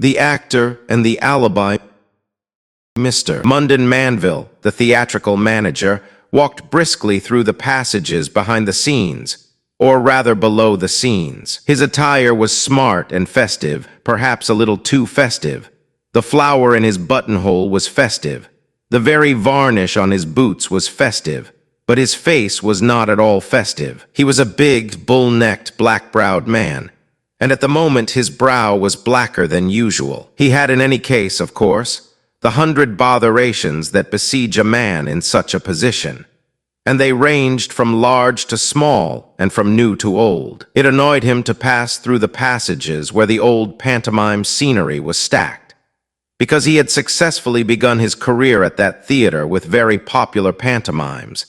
The actor and the alibi. Mr. Munden Manville, the theatrical manager, walked briskly through the passages behind the scenes, or rather below the scenes. His attire was smart and festive, perhaps a little too festive. The flower in his buttonhole was festive. The very varnish on his boots was festive. But his face was not at all festive. He was a big, bull-necked, black-browed man, and at the moment his brow was blacker than usual. He had in any case, of course, the 100 botherations that besiege a man in such a position, and they ranged from large to small and from new to old. It annoyed him to pass through the passages where the old pantomime scenery was stacked, because he had successfully begun his career at that theater with very popular pantomimes,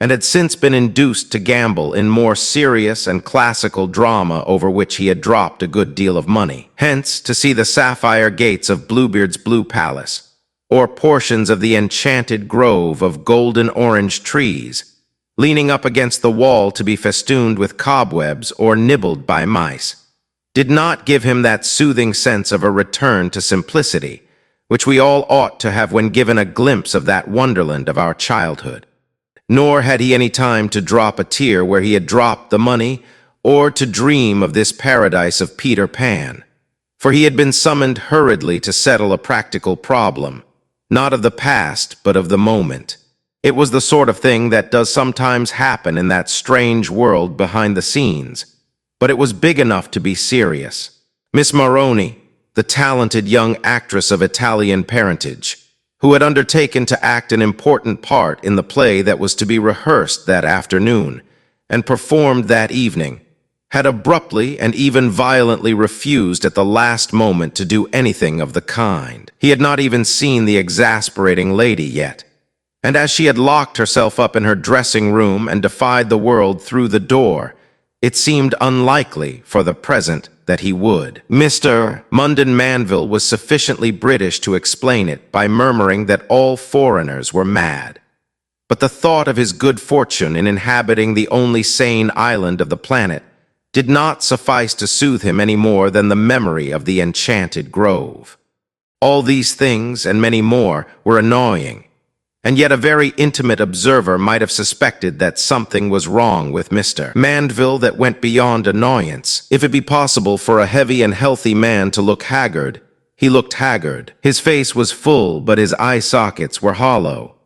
and had since been induced to gamble in more serious and classical drama over which he had dropped a good deal of money. Hence, to see the sapphire gates of Bluebeard's Blue Palace, or portions of the enchanted grove of golden orange trees, leaning up against the wall to be festooned with cobwebs or nibbled by mice, did not give him that soothing sense of a return to simplicity, which we all ought to have when given a glimpse of that wonderland of our childhood. Nor had he any time to drop a tear where he had dropped the money, or to dream of this paradise of Peter Pan, for he had been summoned hurriedly to settle a practical problem, not of the past, but of the moment. It was the sort of thing that does sometimes happen in that strange world behind the scenes, but it was big enough to be serious. Miss Maroni, the talented young actress of Italian parentage, who had undertaken to act an important part in the play that was to be rehearsed that afternoon and performed that evening, had abruptly and even violently refused at the last moment to do anything of the kind. He had not even seen the exasperating lady yet, and as she had locked herself up in her dressing room and defied the world through the door, it seemed unlikely, for the present, that he would. Mr. Munden Manville was sufficiently British to explain it by murmuring that all foreigners were mad. But the thought of his good fortune in inhabiting the only sane island of the planet did not suffice to soothe him any more than the memory of the enchanted grove. All these things, and many more, were annoying, and yet a very intimate observer might have suspected that something was wrong with Mr. Manville that went beyond annoyance. If it be possible for a heavy and healthy man to look haggard, he looked haggard. His face was full, but his eye sockets were hollow.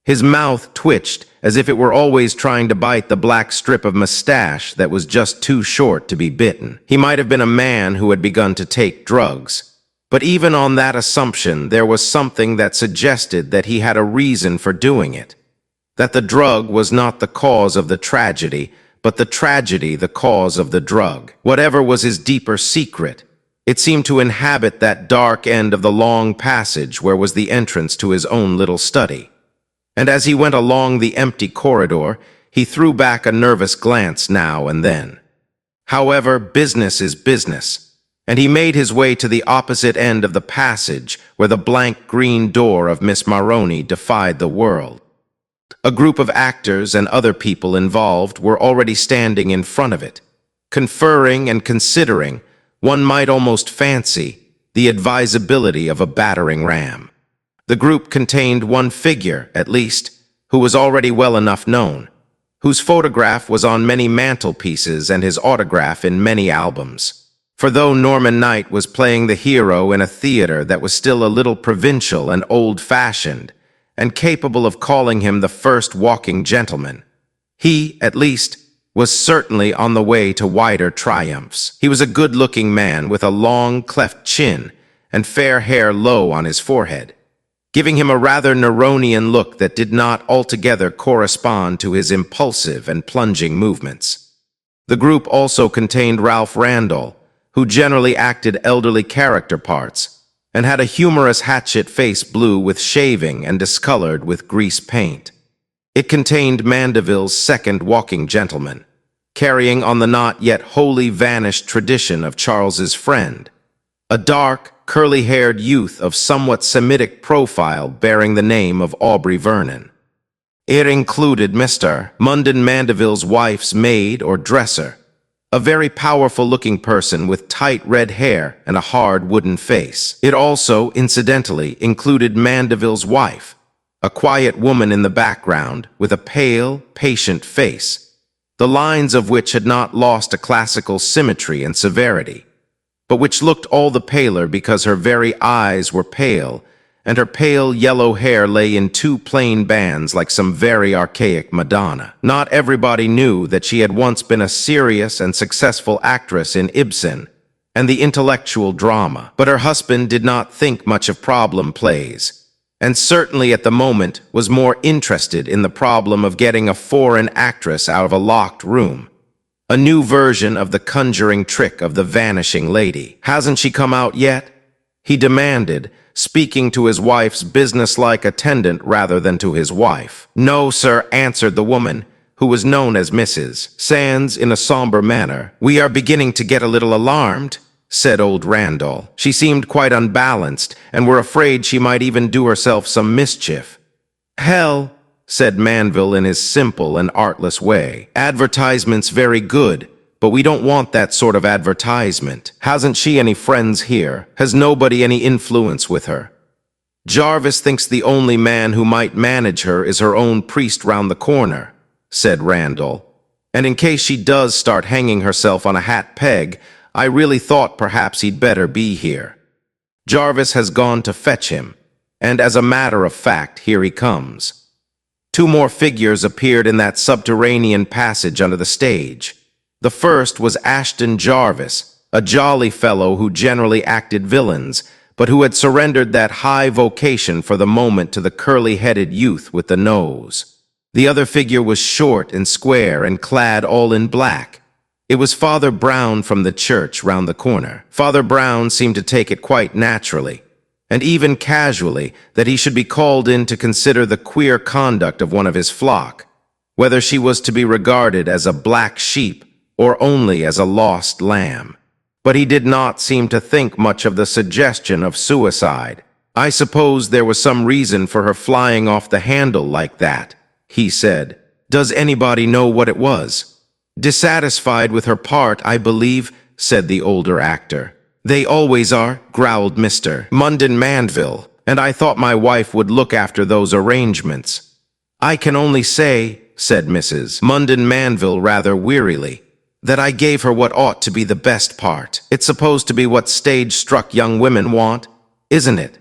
His mouth twitched as if it were always trying to bite the black strip of mustache that was just too short to be bitten. He might have been a man who had begun to take drugs. But even on that assumption, there was something that suggested that he had a reason for doing it, that the drug was not the cause of the tragedy, but the tragedy the cause of the drug. Whatever was his deeper secret, it seemed to inhabit that dark end of the long passage where was the entrance to his own little study. And as he went along the empty corridor, he threw back a nervous glance now and then. However, business is business, and he made his way to the opposite end of the passage where the blank green door of Miss Maroni defied the world. A group of actors and other people involved were already standing in front of it, conferring and considering, one might almost fancy, the advisability of a battering ram. The group contained one figure, at least, who was already well enough known, whose photograph was on many mantelpieces and his autograph in many albums. For though Norman Knight was playing the hero in a theater that was still a little provincial and old-fashioned, and capable of calling him the first walking gentleman, he, at least, was certainly on the way to wider triumphs. He was a good-looking man with a long, cleft chin and fair hair low on his forehead, giving him a rather Neronian look that did not altogether correspond to his impulsive and plunging movements. The group also contained Ralph Randall, who generally acted elderly character parts, and had a humorous hatchet face blue with shaving and discolored with grease paint. It contained Mandeville's second walking gentleman, carrying on the not yet wholly vanished tradition of Charles's friend, a dark, curly-haired youth of somewhat Semitic profile bearing the name of Aubrey Vernon. It included Mr. Munden Mandeville's wife's maid or dresser, A very powerful-looking person with tight red hair and a hard wooden face. It also, incidentally, included Mandeville's wife, a quiet woman in the background with a pale, patient face, the lines of which had not lost a classical symmetry and severity, but which looked all the paler because her very eyes were pale, and her pale yellow hair lay in two plain bands like some very archaic Madonna. Not everybody knew that she had once been a serious and successful actress in Ibsen and the intellectual drama, but her husband did not think much of problem plays, and certainly at the moment was more interested in the problem of getting a foreign actress out of a locked room. A new version of the conjuring trick of the vanishing lady. "Hasn't she come out yet?" he demanded, speaking to his wife's businesslike attendant rather than to his wife. "No, sir," answered the woman, who was known as Mrs. Sands in a somber manner. "We are beginning to get a little alarmed," said old Randall. "She seemed quite unbalanced, and we're afraid she might even do herself some mischief." "Hell," said Manville in his simple and artless way. "Advertisement's very good, but we don't want that sort of advertisement. Hasn't she any friends here? Has nobody any influence with her? Jarvis thinks the only man who might manage her is her own priest round the corner," said Randall. "And in case she does start hanging herself on a hat peg, I really thought perhaps he'd better be here. Jarvis has gone to fetch him, and as a matter of fact, here he comes." Two more figures appeared in that subterranean passage under the stage. The first was Ashton Jarvis, a jolly fellow who generally acted villains, but who had surrendered that high vocation for the moment to the curly-headed youth with the nose. The other figure was short and square and clad all in black. It was Father Brown from the church round the corner. Father Brown seemed to take it quite naturally, and even casually, that he should be called in to consider the queer conduct of one of his flock, whether she was to be regarded as a black sheep or only as a lost lamb. But he did not seem to think much of the suggestion of suicide. "I suppose there was some reason for her flying off the handle like that," he said. "Does anybody know what it was?" "Dissatisfied with her part, I believe," said the older actor. "They always are," growled Mr. Munden Manville, "and I thought my wife would look after those arrangements." "I can only say," said Mrs. Munden Manville rather wearily, "that I gave her what ought to be the best part. It's supposed to be what stage-struck young women want, isn't it?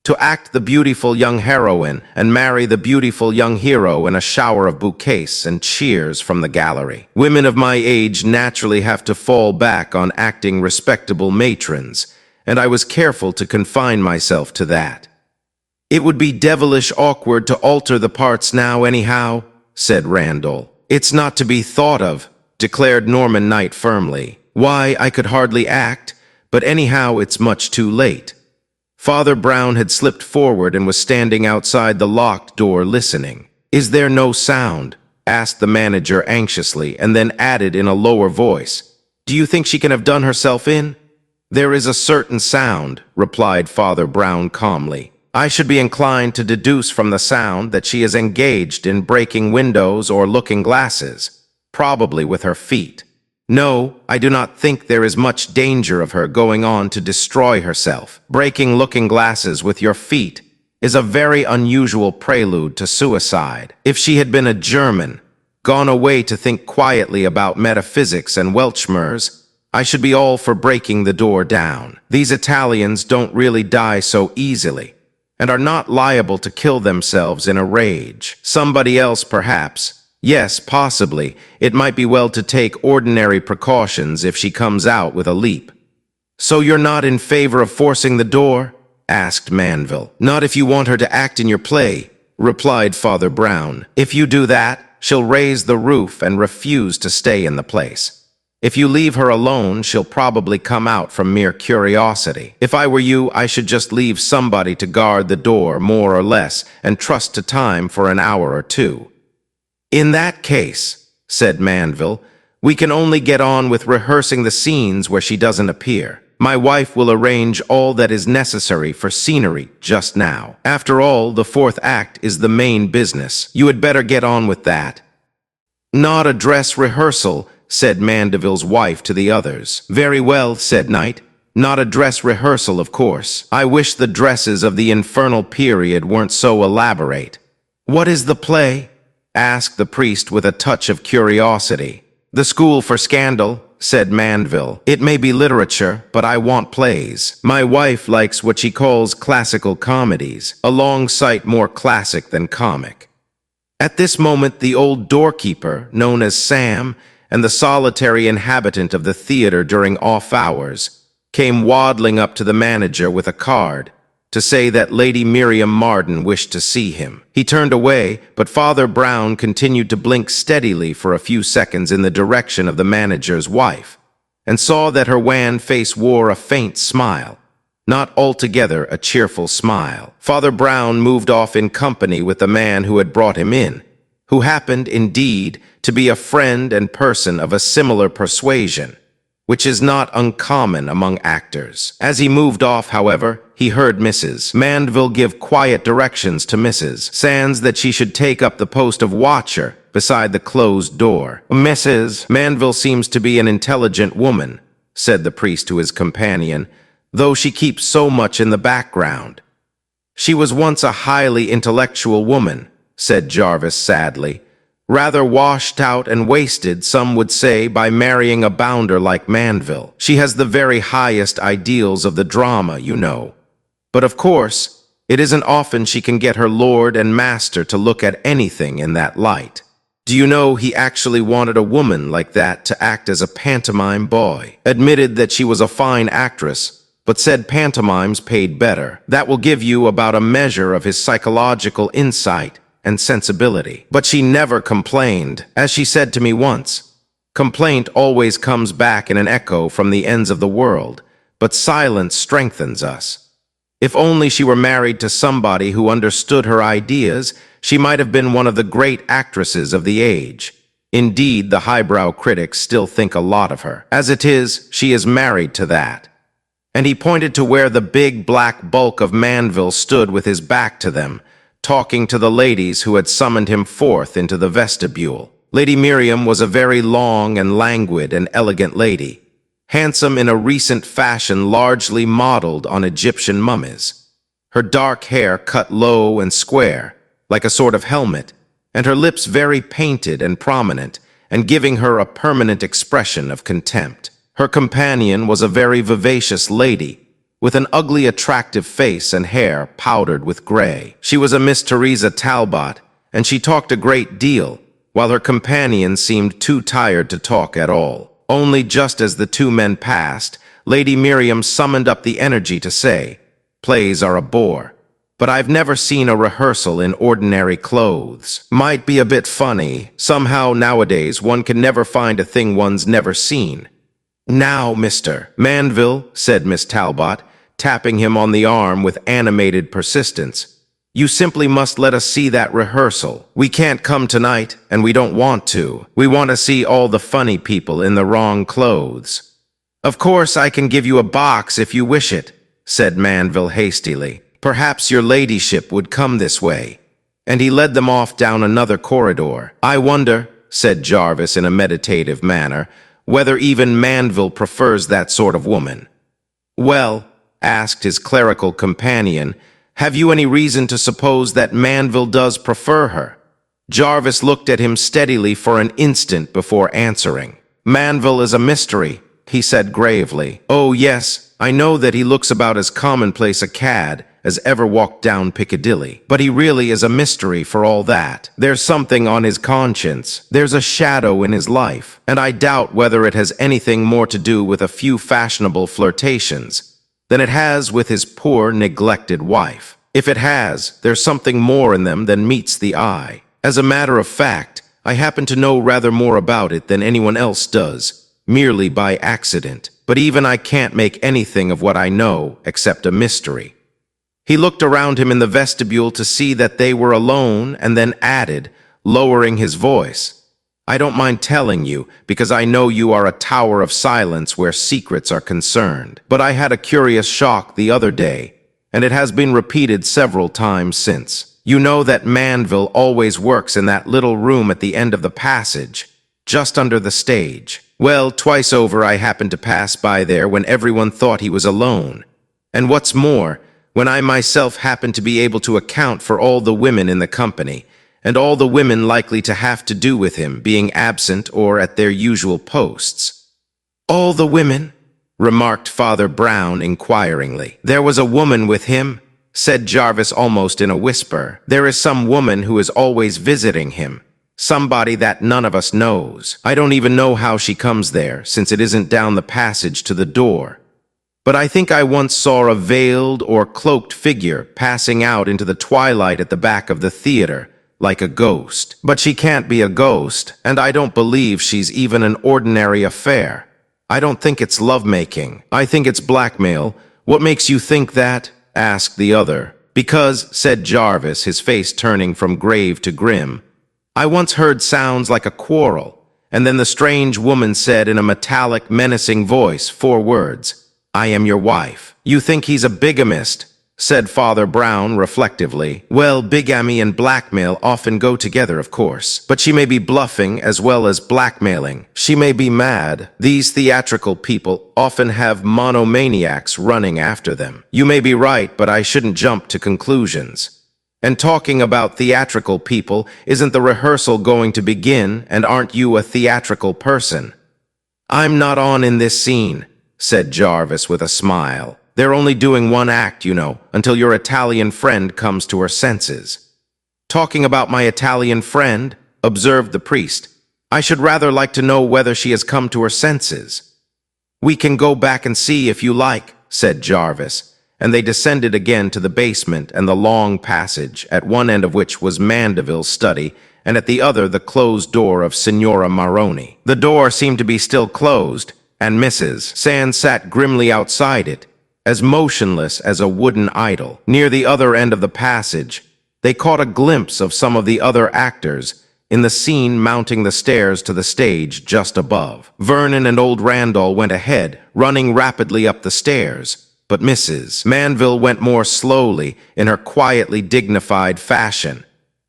To act the beautiful young heroine and marry the beautiful young hero in a shower of bouquets and cheers from the gallery. Women of my age naturally have to fall back on acting respectable matrons, and I was careful to confine myself to that." "It would be devilish awkward to alter the parts now anyhow," said Randall. "It's not to be thought of," declared Norman Knight firmly. "Why, I could hardly act, but anyhow it's much too late." Father Brown had slipped forward and was standing outside the locked door listening. "Is there no sound?" asked the manager anxiously, and then added in a lower voice, "Do you think she can have done herself in?" "There is a certain sound," replied Father Brown calmly. "I should be inclined to deduce from the sound that she is engaged in breaking windows or looking glasses, probably with her feet. No, I do not think there is much danger of her going on to destroy herself. Breaking looking glasses with your feet is a very unusual prelude to suicide. If she had been a German, gone away to think quietly about metaphysics and Weltschmerz, I should be all for breaking the door down. These Italians don't really die so easily, and are not liable to kill themselves in a rage. Somebody else, perhaps. Yes, possibly, it might be well to take ordinary precautions if she comes out with a leap." "So you're not in favor of forcing the door?" asked Manville. "Not if you want her to act in your play," replied Father Brown. "If you do that, she'll raise the roof and refuse to stay in the place. If you leave her alone, she'll probably come out from mere curiosity. If I were you, I should just leave somebody to guard the door, more or less, and trust to time for an hour or two." "In that case," said Manville, "we can only get on with rehearsing the scenes where she doesn't appear. My wife will arrange all that is necessary for scenery just now. After all, the fourth act is the main business. You had better get on with that." "Not a dress rehearsal," said Mandeville's wife to the others. Very well, said Knight. Not a dress rehearsal, of course. I wish the dresses of the infernal period weren't so elaborate. What is the play? Asked the priest with a touch of curiosity. The School for Scandal, said Mandeville. It may be literature, but I want plays. My wife likes what she calls classical comedies, a long sight more classic than comic. At this moment, the old doorkeeper, known as Sam, and the solitary inhabitant of the theater during off hours, came waddling up to the manager with a card to say that Lady Miriam Marden wished to see him. He turned away, but Father Brown continued to blink steadily for a few seconds in the direction of the manager's wife, and saw that her wan face wore a faint smile, not altogether a cheerful smile. Father Brown moved off in company with the man who had brought him in, who happened, indeed, to be a friend and person of a similar persuasion, which is not uncommon among actors. As he moved off, however, he heard Mrs. Mandeville give quiet directions to Mrs. Sands that she should take up the post of watcher beside the closed door. Mrs. Mandeville seems to be an intelligent woman, said the priest to his companion, though she keeps so much in the background. She was once a highly intellectual woman, said Jarvis sadly. Rather washed out and wasted, some would say, by marrying a bounder like Mandeville. She has the very highest ideals of the drama, you know. But of course, it isn't often she can get her lord and master to look at anything in that light. Do you know he actually wanted a woman like that to act as a pantomime boy? Admitted that she was a fine actress, but said pantomimes paid better. That will give you about a measure of his psychological insight and sensibility. But she never complained. As she said to me once, complaint always comes back in an echo from the ends of the world, but silence strengthens us. If only she were married to somebody who understood her ideas, she might have been one of the great actresses of the age. Indeed, the highbrow critics still think a lot of her. As it is, she is married to that. And he pointed to where the big black bulk of Mandeville stood with his back to them, talking to the ladies who had summoned him forth into the vestibule. Lady Miriam was a very long and languid and elegant lady, handsome in a recent fashion largely modeled on Egyptian mummies. Her dark hair cut low and square, like a sort of helmet, and her lips very painted and prominent, and giving her a permanent expression of contempt. Her companion was a very vivacious lady, with an ugly, attractive face and hair powdered with gray. She was a Miss Teresa Talbot, and she talked a great deal, while her companion seemed too tired to talk at all. Only just as the two men passed, Lady Miriam summoned up the energy to say, "Plays are a bore, but I've never seen a rehearsal in ordinary clothes. Might be a bit funny. Somehow nowadays one can never find a thing one's never seen." "Now, Mr. Mandeville," said Miss Talbot, tapping him on the arm with animated persistence, "you simply must let us see that rehearsal. We can't come tonight, and we don't want to. We want to see all the funny people in the wrong clothes." "Of course I can give you a box if you wish it," said Mandeville hastily. "Perhaps your ladyship would come this way." And he led them off down another corridor. "I wonder," said Jarvis in a meditative manner, "whether even Mandeville prefers that sort of woman." "Well," asked his clerical companion, "have you any reason to suppose that Mandeville does prefer her?" Jarvis looked at him steadily for an instant before answering. "Mandeville is a mystery," he said gravely. "Oh, yes, I know that he looks about as commonplace a cad as ever walked down Piccadilly. But he really is a mystery for all that. There's something on his conscience. There's a shadow in his life, and I doubt whether it has anything more to do with a few fashionable flirtations than it has with his poor, neglected wife. If it has, there's something more in them than meets the eye. As a matter of fact, I happen to know rather more about it than anyone else does, merely by accident. But even I can't make anything of what I know except a mystery." He looked around him in the vestibule to see that they were alone, and then added, lowering his voice, "I don't mind telling you, because I know you are a tower of silence where secrets are concerned. But I had a curious shock the other day, and it has been repeated several times since. You know that Mandeville always works in that little room at the end of the passage, just under the stage. Well, twice over I happened to pass by there when everyone thought he was alone. And what's more, when I myself happened to be able to account for all the women in the company, and all the women likely to have to do with him being absent or at their usual posts. All the women? Remarked Father Brown inquiringly. There was a woman with him, said Jarvis almost in a whisper. There is some woman who is always visiting him. Somebody that none of us knows. I don't even know how she comes there, since it isn't down the passage to the door. But I think I once saw a veiled or cloaked figure passing out into the twilight at the back of the theater, like a ghost. But she can't be a ghost, and I don't believe she's even an ordinary affair. I don't think it's lovemaking. I think it's blackmail. What makes you think that? Asked the other. Because, said Jarvis, his face turning from grave to grim, I once heard sounds like a quarrel, and then the strange woman said in a metallic, menacing voice 4 words, I am your wife. You think he's a bigamist, said Father Brown reflectively. Well, bigamy and blackmail often go together, of course. But she may be bluffing as well as blackmailing. She may be mad. These theatrical people often have monomaniacs running after them. You may be right, but I shouldn't jump to conclusions. And talking about theatrical people, isn't the rehearsal going to begin, and aren't you a theatrical person? I'm not on in this scene, said Jarvis with a smile. They're only doing one act, you know, until your Italian friend comes to her senses. Talking about my Italian friend, observed the priest, I should rather like to know whether she has come to her senses. We can go back and see if you like, said Jarvis, and they descended again to the basement and the long passage, at one end of which was Mandeville's study, and at the other the closed door of Signora Maroni. The door seemed to be still closed, and Mrs. Sands sat grimly outside it, as motionless as a wooden idol. Near the other end of the passage, they caught a glimpse of some of the other actors in the scene mounting the stairs to the stage just above. Vernon and old Randall went ahead, running rapidly up the stairs, but Mrs. Manville went more slowly in her quietly dignified fashion,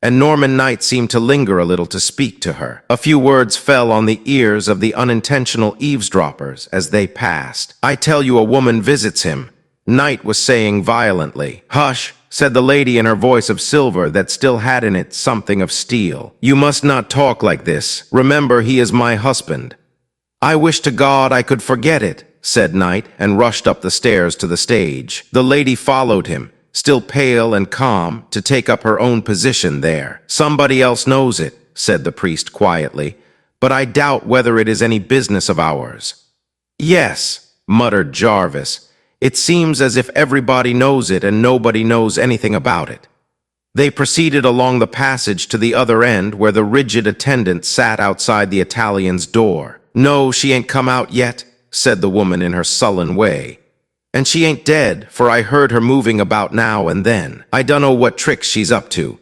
and Norman Knight seemed to linger a little to speak to her. A few words fell on the ears of the unintentional eavesdroppers as they passed. I tell you a woman visits him, Knight was saying violently. Hush, said the lady in her voice of silver that still had in it something of steel. You must not talk like this. Remember, he is my husband. I wish to God I could forget it, said Knight, and rushed up the stairs to the stage. The lady followed him, still pale and calm, to take up her own position there. Somebody else knows it, said the priest quietly, but I doubt whether it is any business of ours. Yes, muttered Jarvis, it seems as if everybody knows it and nobody knows anything about it. They proceeded along the passage to the other end where the rigid attendant sat outside the Italian's door. No, she ain't come out yet, said the woman in her sullen way. And she ain't dead, for I heard her moving about now and then. I dunno what tricks she's up to.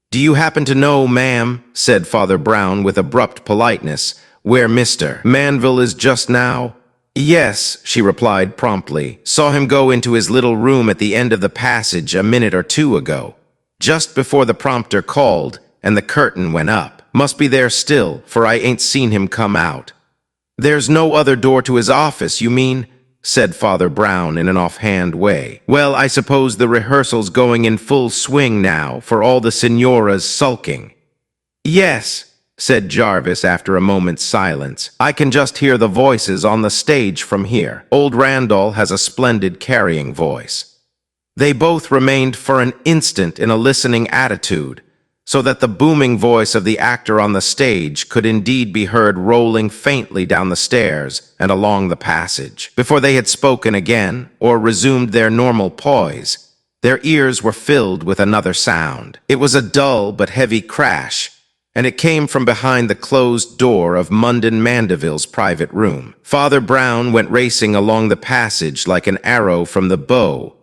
Do you happen to know, ma'am, said Father Brown with abrupt politeness, where Mr. Manville is just now? Yes, she replied promptly. Saw him go into his little room at the end of the passage a minute or two ago, just before the prompter called and the curtain went up. Must be there still, for I ain't seen him come out. There's no other door to his office, you mean? Said Father Brown in an offhand way. Well, I suppose the rehearsal's going in full swing now, for all the signoras sulking. Yes, said Jarvis after a moment's silence. I can just hear the voices on the stage from here. Old Randall has a splendid carrying voice. They both remained for an instant in a listening attitude, so that the booming voice of the actor on the stage could indeed be heard rolling faintly down the stairs and along the passage. Before they had spoken again, or resumed their normal poise, their ears were filled with another sound. It was a dull but heavy crash, and it came from behind the closed door of Munden Mandeville's private room. Father Brown went racing along the passage like an arrow from the bow,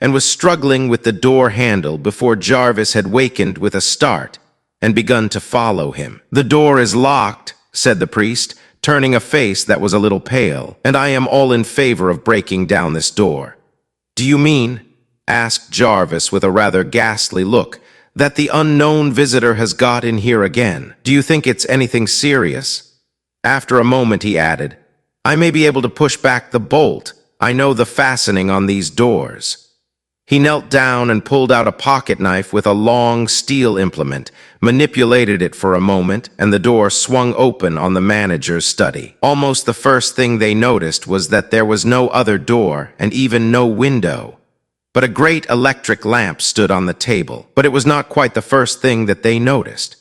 and was struggling with the door handle before Jarvis had wakened with a start and begun to follow him. The door is locked, said the priest, turning a face that was a little pale, and I am all in favor of breaking down this door. Do you mean, asked Jarvis with a rather ghastly look, that the unknown visitor has got in here again? Do you think it's anything serious? After a moment he added, "I may be able to push back the bolt. I know the fastening on these doors." He knelt down and pulled out a pocket knife with a long steel implement, manipulated it for a moment, and the door swung open on the manager's study. Almost the first thing they noticed was that there was no other door and even no window. But a great electric lamp stood on the table. But it was not quite the first thing that they noticed.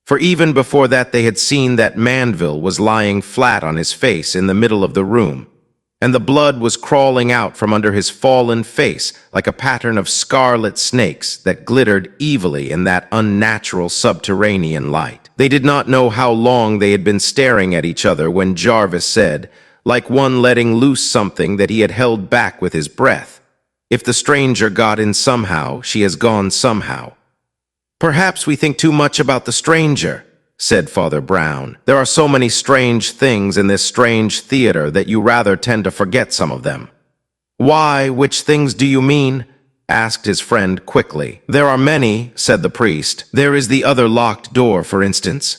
For even before that they had seen that Manville was lying flat on his face in the middle of the room, and the blood was crawling out from under his fallen face like a pattern of scarlet snakes that glittered evilly in that unnatural subterranean light. They did not know how long they had been staring at each other when Jarvis said, like one letting loose something that he had held back with his breath, "If the stranger got in somehow, she has gone somehow." "Perhaps we think too much about the stranger," said Father Brown. "There are so many strange things in this strange theater that you rather tend to forget some of them." "Why, which things do you mean?" asked his friend quickly. "There are many," said the priest. "There is the other locked door, for instance."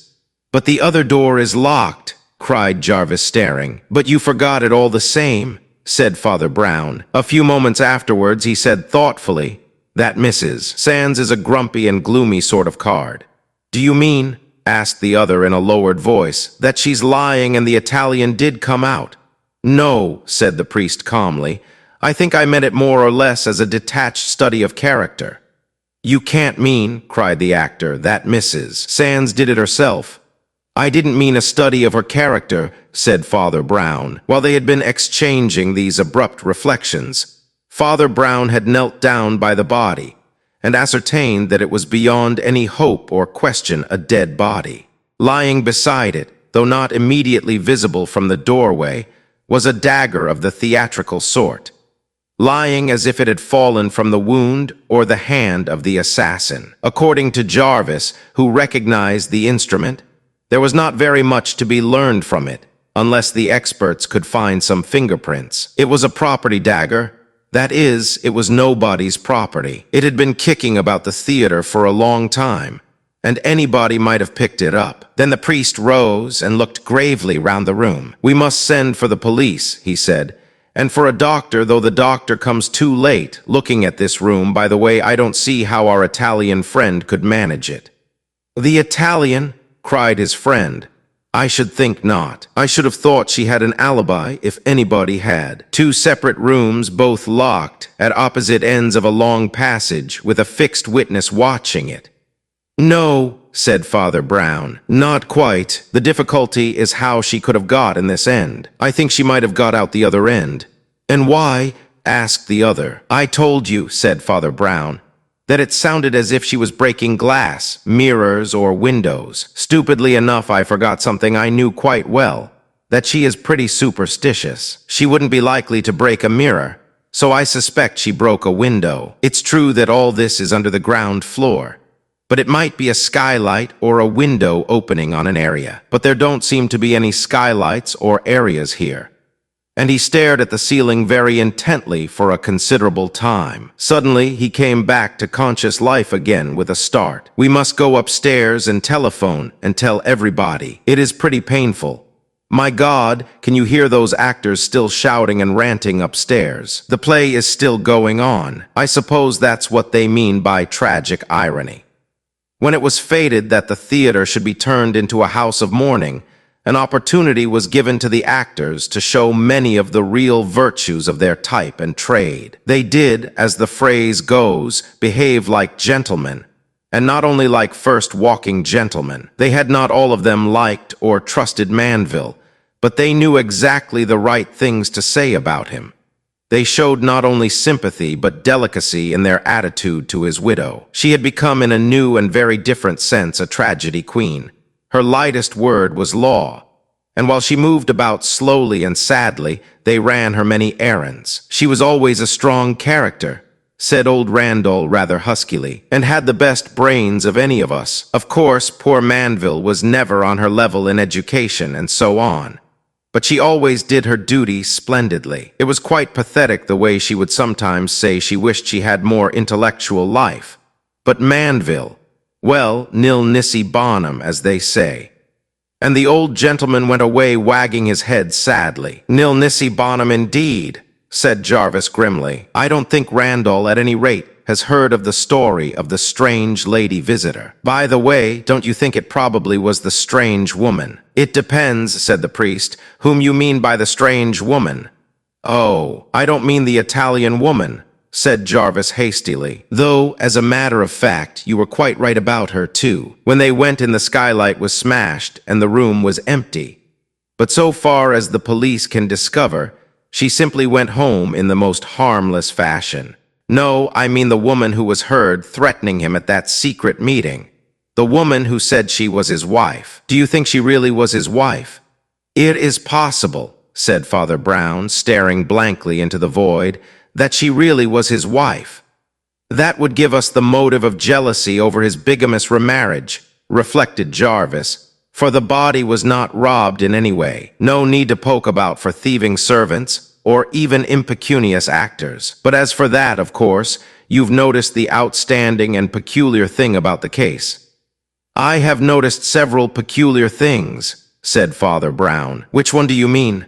"But the other door is locked," cried Jarvis, staring. "But you forgot it all the same," said Father Brown. A few moments afterwards he said thoughtfully, "That Mrs. Sands is a grumpy and gloomy sort of card." "Do you mean," asked the other in a lowered voice, "that she's lying and the Italian did come out?" "No," said the priest calmly. "I think I meant it more or less as a detached study of character." "You can't mean," cried the actor, "that Mrs. Sands did it herself." "I didn't mean a study of her character," said Father Brown. While they had been exchanging these abrupt reflections, Father Brown had knelt down by the body and ascertained that it was beyond any hope or question a dead body. Lying beside it, though not immediately visible from the doorway, was a dagger of the theatrical sort, lying as if it had fallen from the wound or the hand of the assassin. According to Jarvis, who recognized the instrument, there was not very much to be learned from it, unless the experts could find some fingerprints. It was a property dagger. That is, it was nobody's property. It had been kicking about the theater for a long time, and anybody might have picked it up. Then the priest rose and looked gravely round the room. "We must send for the police," he said, "and for a doctor, though the doctor comes too late. Looking at this room, by the way, I don't see how our Italian friend could manage it." "The Italian?" cried his friend. "I should think not. I should have thought she had an alibi, if anybody had. Two separate rooms, both locked, at opposite ends of a long passage, with a fixed witness watching it." "No," said Father Brown, "not quite. The difficulty is how she could have got in this end. I think she might have got out the other end." "And why?" asked the other. "I told you," said Father Brown, "that it sounded as if she was breaking glass, mirrors, or windows. Stupidly enough, I forgot something I knew quite well, that she is pretty superstitious. She wouldn't be likely to break a mirror, so I suspect she broke a window. It's true that all this is under the ground floor, but it might be a skylight or a window opening on an area. But there don't seem to be any skylights or areas here." And he stared at the ceiling very intently for a considerable time. Suddenly, he came back to conscious life again with a start. "We must go upstairs and telephone and tell everybody. It is pretty painful. My God, can you hear those actors still shouting and ranting upstairs? The play is still going on. I suppose that's what they mean by tragic irony." When it was fated that the theater should be turned into a house of mourning, an opportunity was given to the actors to show many of the real virtues of their type and trade. They did, as the phrase goes, behave like gentlemen, and not only like first-walking gentlemen. They had not all of them liked or trusted Manville, but they knew exactly the right things to say about him. They showed not only sympathy but delicacy in their attitude to his widow. She had become in a new and very different sense a tragedy queen. Her lightest word was law, and while she moved about slowly and sadly, they ran her many errands. She was always a strong character, said old Randall rather huskily, and had the best brains of any of us. Of course, poor Manville was never on her level in education and so on, but she always did her duty splendidly. It was quite pathetic the way she would sometimes say she wished she had more intellectual life. But Manville, well, nil nisi bonum, as they say. And the old gentleman went away wagging his head sadly. Nil nisi bonum indeed, said Jarvis grimly. I don't think Randall, at any rate, has heard of the story of the strange lady visitor. By the way, don't you think it probably was the strange woman? It depends, said the priest, whom you mean by the strange woman. Oh, I don't mean the Italian woman, said Jarvis hastily, though, as a matter of fact, you were quite right about her, too. When they went in, the skylight was smashed and the room was empty. But so far as the police can discover, she simply went home in the most harmless fashion. No, I mean the woman who was heard threatening him at that secret meeting. The woman who said she was his wife. Do you think she really was his wife? It is possible, said Father Brown, staring blankly into the void, that she really was his wife. That would give us the motive of jealousy over his bigamous remarriage, reflected Jarvis, for the body was not robbed in any way. No need to poke about for thieving servants, or even impecunious actors. But as for that, of course, you've noticed the outstanding and peculiar thing about the case. I have noticed several peculiar things, said Father Brown. Which one do you mean?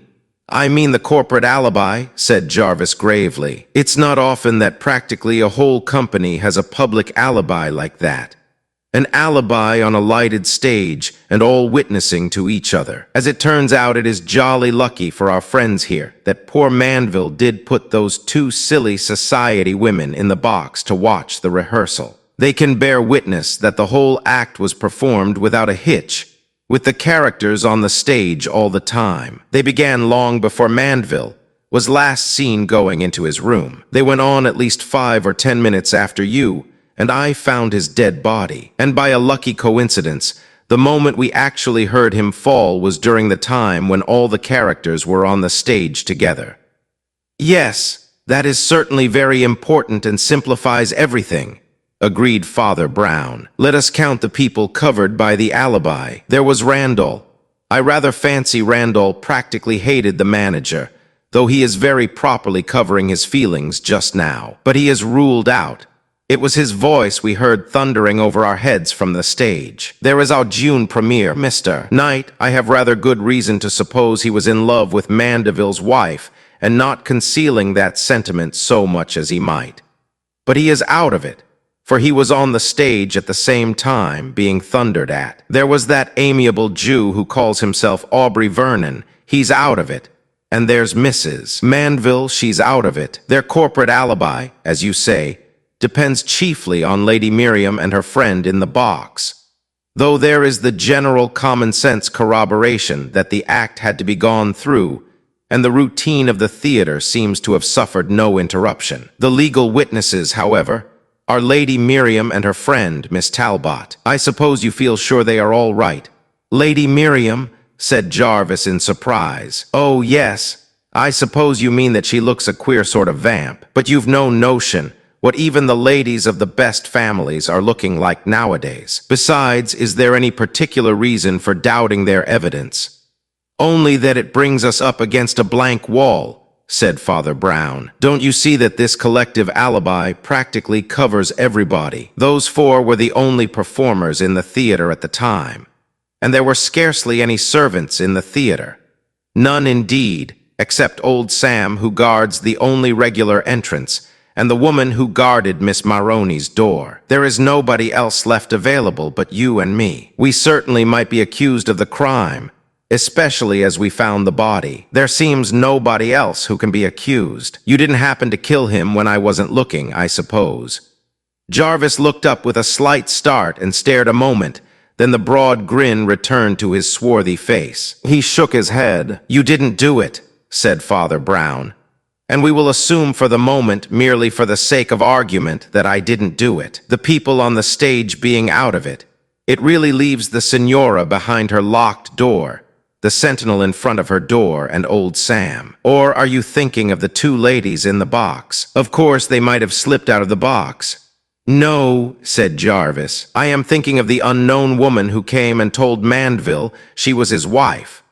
I mean the corporate alibi, said Jarvis gravely. It's not often that practically a whole company has a public alibi like that. An alibi on a lighted stage and all witnessing to each other. As it turns out, it is jolly lucky for our friends here that poor Manville did put those two silly society women in the box to watch the rehearsal. They can bear witness that the whole act was performed without a hitch, with the characters on the stage all the time. They began long before Manville was last seen going into his room. They went on at least 5 or 10 minutes after you, and I found his dead body. And by a lucky coincidence, the moment we actually heard him fall was during the time when all the characters were on the stage together. Yes, that is certainly very important and simplifies everything, agreed Father Brown. Let us count the people covered by the alibi. There was Randall. I rather fancy Randall practically hated the manager, though he is very properly covering his feelings just now. But he is ruled out. It was his voice we heard thundering over our heads from the stage. There is our June premiere, Mr. Knight. I have rather good reason to suppose he was in love with Mandeville's wife and not concealing that sentiment so much as he might. But he is out of it, for he was on the stage at the same time being thundered at. There was that amiable Jew who calls himself Aubrey Vernon. He's out of it. And there's Mrs. Manville, she's out of it. Their corporate alibi, as you say, depends chiefly on Lady Miriam and her friend in the box, though there is the general common-sense corroboration that the act had to be gone through, and the routine of the theater seems to have suffered no interruption. The legal witnesses, however, are Lady Miriam and her friend, Miss Talbot. I suppose you feel sure they are all right. Lady Miriam, said Jarvis in surprise. Oh, yes, I suppose you mean that she looks a queer sort of vamp, but you've no notion what even the ladies of the best families are looking like nowadays. Besides, is there any particular reason for doubting their evidence? Only that it brings us up against a blank wall, said Father Brown. Don't you see that this collective alibi practically covers everybody? Those 4 were the only performers in the theater at the time, and there were scarcely any servants in the theater. None indeed, except old Sam, who guards the only regular entrance, and the woman who guarded Miss Maroney's door. There is nobody else left available but you and me. We certainly might be accused of the crime, especially as we found the body. There seems nobody else who can be accused. You didn't happen to kill him when I wasn't looking, I suppose. Jarvis looked up with a slight start and stared a moment. Then the broad grin returned to his swarthy face. He shook his head. You didn't do it, said Father Brown. And we will assume for the moment, merely for the sake of argument, that I didn't do it. The people on the stage being out of it. It really leaves the Signora behind her locked door, the sentinel in front of her door, and old Sam. Or are you thinking of the 2 ladies in the box? Of course, they might have slipped out of the box. No, said Jarvis. I am thinking of the unknown woman who came and told Mandeville she was his wife.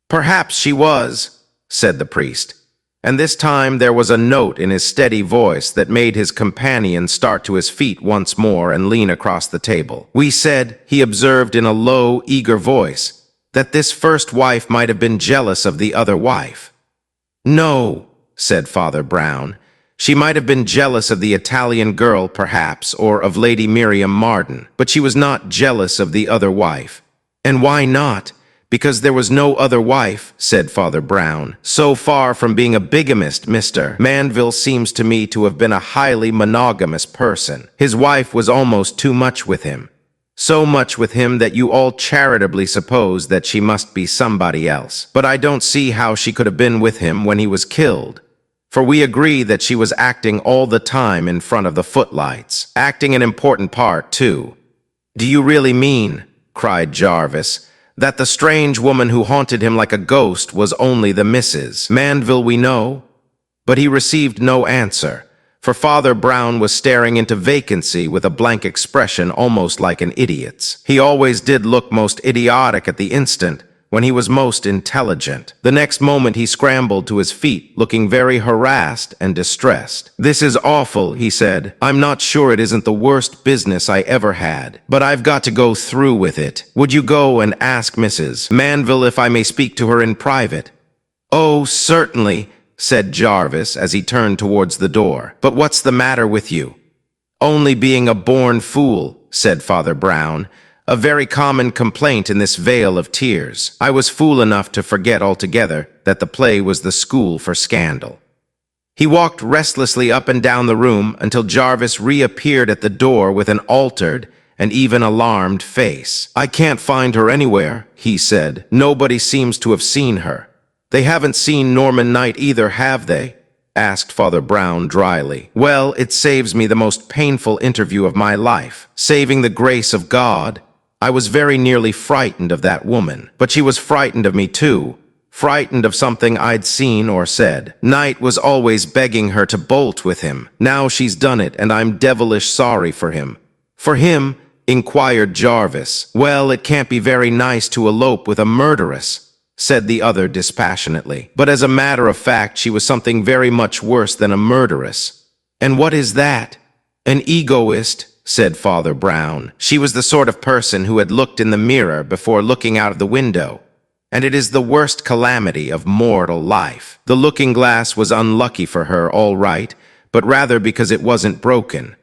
Perhaps she was, said the priest. And this time there was a note in his steady voice that made his companion start to his feet once more and lean across the table. We said, he observed in a low, eager voice, That this first wife might have been jealous of the other wife. No, said Father Brown. She might have been jealous of the Italian girl, perhaps, or of Lady Miriam Marden, but she was not jealous of the other wife. And why not? Because there was no other wife, said Father Brown. So far from being a bigamist, Mr. Manville seems to me to have been a highly monogamous person. His wife was almost too much with him. So much with him that you all charitably suppose that she must be somebody else. But I don't see how she could have been with him when he was killed. For we agree that she was acting all the time in front of the footlights. Acting an important part, too. Do you really mean, cried Jarvis, that the strange woman who haunted him like a ghost was only the Mrs. Manville we know? But he received no answer, for Father Brown was staring into vacancy with a blank expression almost like an idiot's. He always did look most idiotic at the instant, when he was most intelligent. The next moment he scrambled to his feet, looking very harassed and distressed. "This is awful," he said. "I'm not sure it isn't the worst business I ever had, but I've got to go through with it. Would you go and ask Mrs. Manville if I may speak to her in private?" "Oh, certainly," said Jarvis as he turned towards the door. "But what's the matter with you?" "Only being a born fool," said Father Brown. "A very common complaint in this vale of tears. I was fool enough to forget altogether that the play was the school for scandal." He walked restlessly up and down the room until Jarvis reappeared at the door with an altered and even alarmed face. "I can't find her anywhere," he said. "Nobody seems to have seen her." "They haven't seen Norman Knight either, have they?" asked Father Brown dryly. "Well, it saves me the most painful interview of my life. Saving the grace of God. I was very nearly frightened of that woman, but she was frightened of me too, frightened of something I'd seen or said. Knight was always begging her to bolt with him. Now she's done it, and I'm devilish sorry for him." "For him?" inquired Jarvis. "Well, it can't be very nice to elope with a murderess," said the other dispassionately. "But as a matter of fact, she was something very much worse than a murderess." "And what is that?" "An egoist," said Father Brown. "She was the sort of person who had looked in the mirror before looking out of the window, and it is the worst calamity of mortal life. The looking-glass was unlucky for her, all right, but rather because it wasn't broken."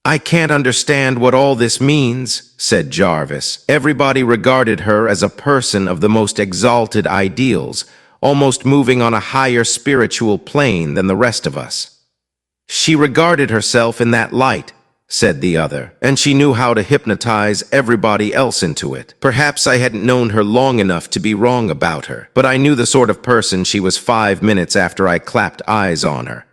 "I can't understand what all this means," said Jarvis. "Everybody regarded her as a person of the most exalted ideals, almost moving on a higher spiritual plane than the rest of us." "She regarded herself in that light," said the other, "and she knew how to hypnotize everybody else into it. Perhaps I hadn't known her long enough to be wrong about her, but I knew the sort of person she was 5 minutes after I clapped eyes on her."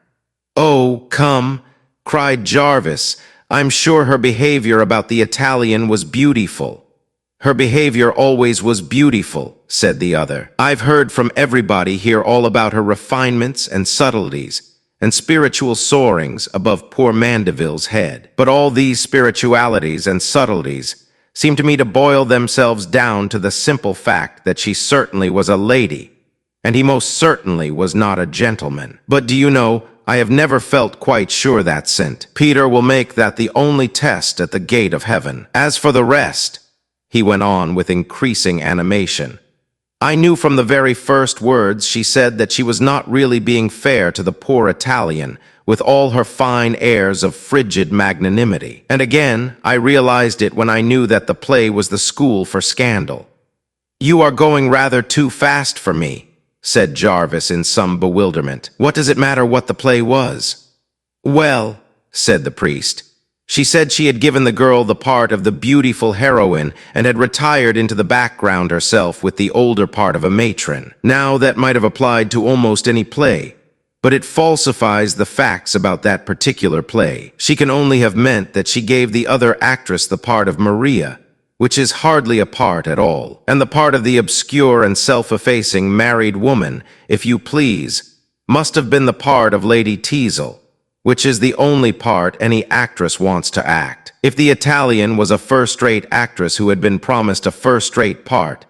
"Oh, come," cried Jarvis. "I'm sure her behavior about the Italian was beautiful." "Her behavior always was beautiful," said the other. "I've heard from everybody here all about her refinements and subtleties, and spiritual soarings above poor Mandeville's head. But all these spiritualities and subtleties seem to me to boil themselves down to the simple fact that she certainly was a lady, and he most certainly was not a gentleman. But do you know, I have never felt quite sure that St. Peter will make that the only test at the gate of heaven. As for the rest," he went on with increasing animation, "I knew from the very first words she said that she was not really being fair to the poor Italian, with all her fine airs of frigid magnanimity. And again, I realized it when I knew that the play was the school for scandal." "You are going rather too fast for me," said Jarvis in some bewilderment. "What does it matter what the play was?" "Well," said the priest, "she said she had given the girl the part of the beautiful heroine and had retired into the background herself with the older part of a matron. Now, that might have applied to almost any play, but it falsifies the facts about that particular play. She can only have meant that she gave the other actress the part of Maria, which is hardly a part at all, and the part of the obscure and self-effacing married woman, if you please, must have been the part of Lady Teazle, which is the only part any actress wants to act. If the Italian was a first-rate actress who had been promised a first-rate part,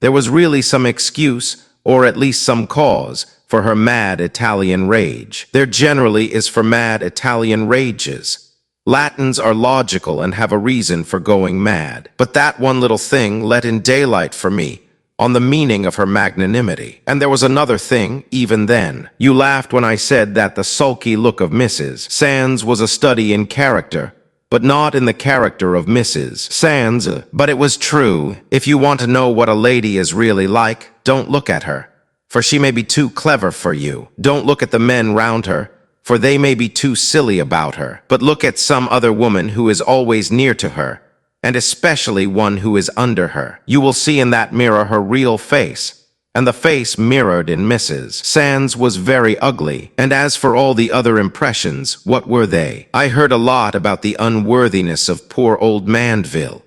there was really some excuse, or at least some cause, for her mad Italian rage. There generally is for mad Italian rages. Latins are logical and have a reason for going mad. But that one little thing let in daylight for me, on the meaning of her magnanimity. And there was another thing, even then. You laughed when I said that the sulky look of Mrs. Sands was a study in character, but not in the character of Mrs. Sands. But it was true. If you want to know what a lady is really like, don't look at her, for she may be too clever for you. Don't look at the men round her, for they may be too silly about her. But look at some other woman who is always near to her, and especially one who is under her. You will see in that mirror her real face, and the face mirrored in Mrs. Sands was very ugly. And as for all the other impressions, what were they? I heard a lot about the unworthiness of poor old Mandeville,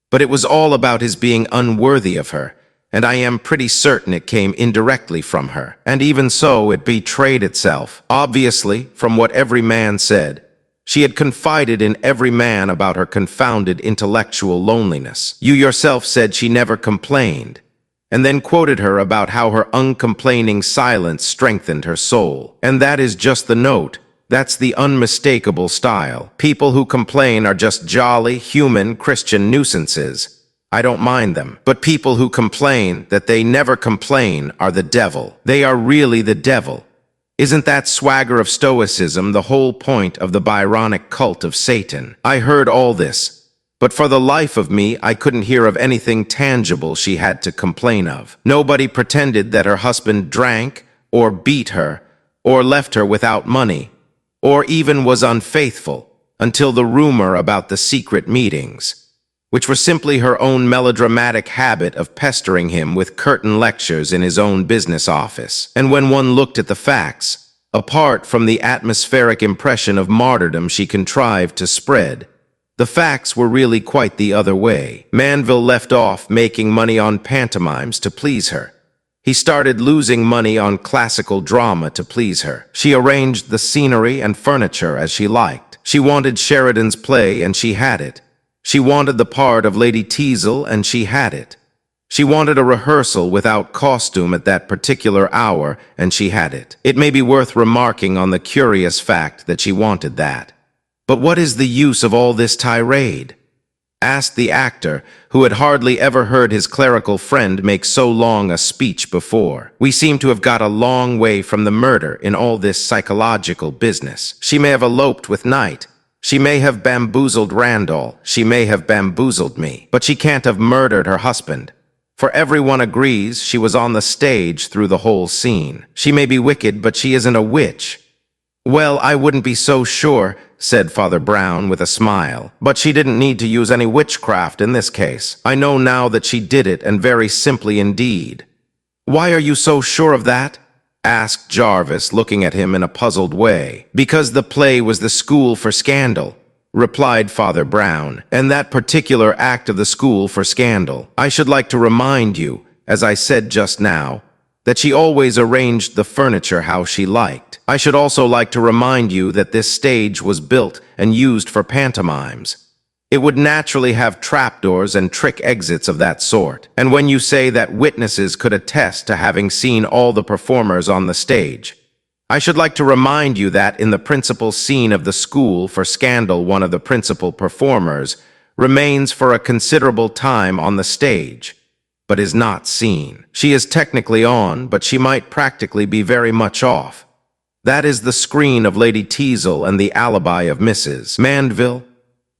but it was all about his being unworthy of her, and I am pretty certain it came indirectly from her. And even so, it betrayed itself. Obviously, from what every man said, she had confided in every man about her confounded intellectual loneliness. You yourself said she never complained, and then quoted her about how her uncomplaining silence strengthened her soul. And that is just the note. That's the unmistakable style. People who complain are just jolly, human, Christian nuisances. I don't mind them. But people who complain that they never complain are the devil. They are really the devil. Isn't that swagger of stoicism the whole point of the Byronic cult of Satan? I heard all this, but for the life of me, I couldn't hear of anything tangible she had to complain of. Nobody pretended that her husband drank, or beat her, or left her without money, or even was unfaithful, until the rumor about the secret meetings, which were simply her own melodramatic habit of pestering him with curtain lectures in his own business office. And when one looked at the facts, apart from the atmospheric impression of martyrdom she contrived to spread, the facts were really quite the other way. Mandeville left off making money on pantomimes to please her. He started losing money on classical drama to please her. She arranged the scenery and furniture as she liked. She wanted Sheridan's play, and she had it. She wanted the part of Lady Teazle, and she had it. She wanted a rehearsal without costume at that particular hour, and she had it. It may be worth remarking on the curious fact that she wanted that. But what is the use of all this tirade? Asked the actor, who had hardly ever heard his clerical friend make so long a speech before. We seem to have got a long way from the murder in all this psychological business. She may have eloped with Knight. She may have bamboozled Randall. She may have bamboozled me. But she can't have murdered her husband, for everyone agrees she was on the stage through the whole scene. She may be wicked, but she isn't a witch. Well, I wouldn't be so sure, said Father Brown with a smile. But she didn't need to use any witchcraft in this case. I know now that she did it, and very simply indeed. Why are you so sure of that? Asked Jarvis, looking at him in a puzzled way. Because the play was the school for scandal, replied Father Brown, and that particular act of the school for scandal. I should like to remind you, as I said just now, that she always arranged the furniture how she liked. I should also like to remind you that this stage was built and used for pantomimes. It would naturally have trapdoors and trick exits of that sort. And when you say that witnesses could attest to having seen all the performers on the stage, I should like to remind you that in the principal scene of the school for scandal, one of the principal performers remains for a considerable time on the stage, but is not seen. She is technically on, but she might practically be very much off. That is the screen of Lady Teazle and the alibi of Mrs. Mandeville.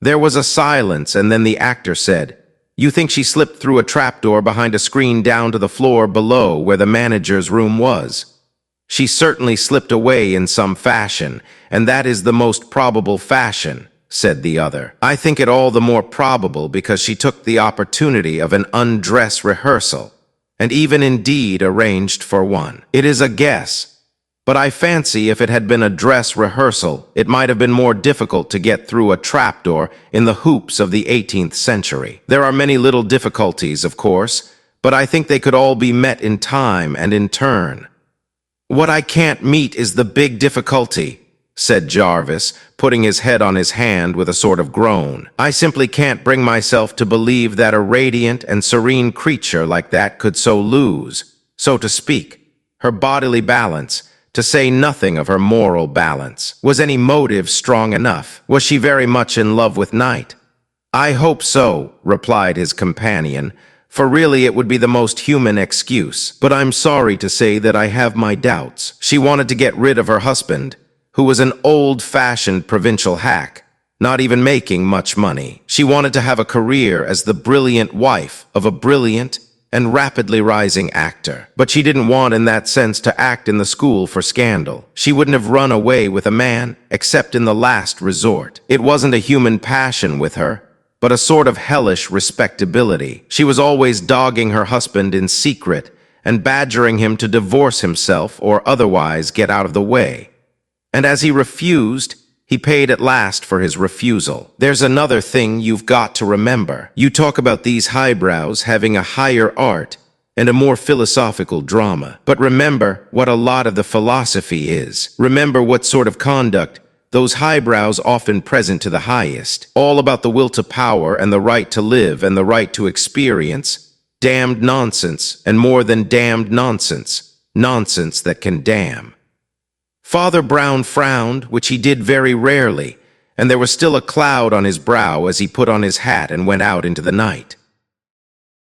There was a silence, and then the actor said, "You think she slipped through a trapdoor behind a screen down to the floor below where the manager's room was? She certainly slipped away in some fashion, and that is the most probable fashion," said the other. "I think it all the more probable because she took the opportunity of an undress rehearsal, and even indeed arranged for one. It is a guess, but I fancy if it had been a dress rehearsal, it might have been more difficult to get through a trapdoor in the hoops of the 18th century. There are many little difficulties, of course, but I think they could all be met in time and in turn." "What I can't meet is the big difficulty," said Jarvis, putting his head on his hand with a sort of groan. "I simply can't bring myself to believe that a radiant and serene creature like that could so lose, so to speak, her bodily balance, to say nothing of her moral balance. Was any motive strong enough? Was she very much in love with Knight?" "I hope so," replied his companion, for really it would be the most human excuse. But I'm sorry to say that I have my doubts. She wanted to get rid of her husband, who was an old-fashioned provincial hack, not even making much money. She wanted to have a career as the brilliant wife of a brilliant and rapidly rising actor. But she didn't want in that sense to act in the school for scandal. She wouldn't have run away with a man except in the last resort. It wasn't a human passion with her, but a sort of hellish respectability. She was always dogging her husband in secret and badgering him to divorce himself or otherwise get out of the way. And as he refused, he paid at last for his refusal. There's another thing you've got to remember. You talk about these highbrows having a higher art and a more philosophical drama. But remember what a lot of the philosophy is. Remember what sort of conduct those highbrows often present to the highest. All about the will to power and the right to live and the right to experience. Damned nonsense, and more than damned nonsense. Nonsense that can damn. Father Brown frowned, which he did very rarely, and there was still a cloud on his brow as he put on his hat and went out into the night.